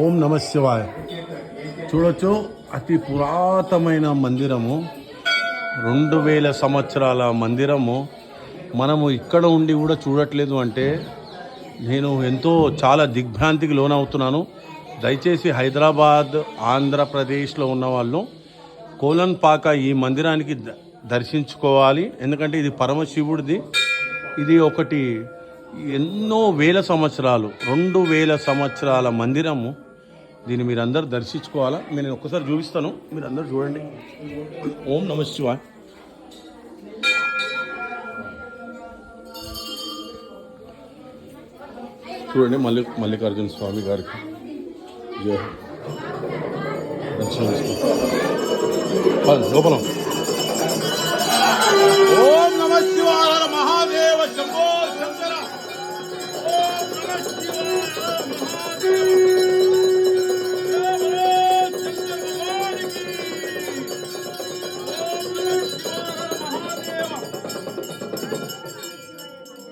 ఓం నమ శివాయ. చూడొచ్చు, అతి పురాతనమైన మందిరము, 2000 సంవత్సరాల మందిరము. మనము ఇక్కడ ఉండి కూడా చూడట్లేదు అంటే నేను చాలా దిగ్భ్రాంతికి లోనవుతున్నాను. దయచేసి హైదరాబాద్, ఆంధ్రప్రదేశ్లో ఉన్న వాళ్ళు కోలన్పాక ఈ మందిరానికి దర్శించుకోవాలి. ఎందుకంటే ఇది పరమశివుడిది. ఇది ఒకటి ఎన్నో వేల సంవత్సరాలు, 2000 సంవత్సరాల మందిరము. దీన్ని మీరందరూ దర్శించుకోవాలా. నేను ఒక్కసారి చూపిస్తాను, మీరందరూ చూడండి. ఓం నమ శివాయ. చూడండి, మల్లికార్జున స్వామి గారికి దర్శనం లోపల. ఓం నమ శివాయ. మహాదేవ శంభో శంకర. ఓం నమ శివాయ.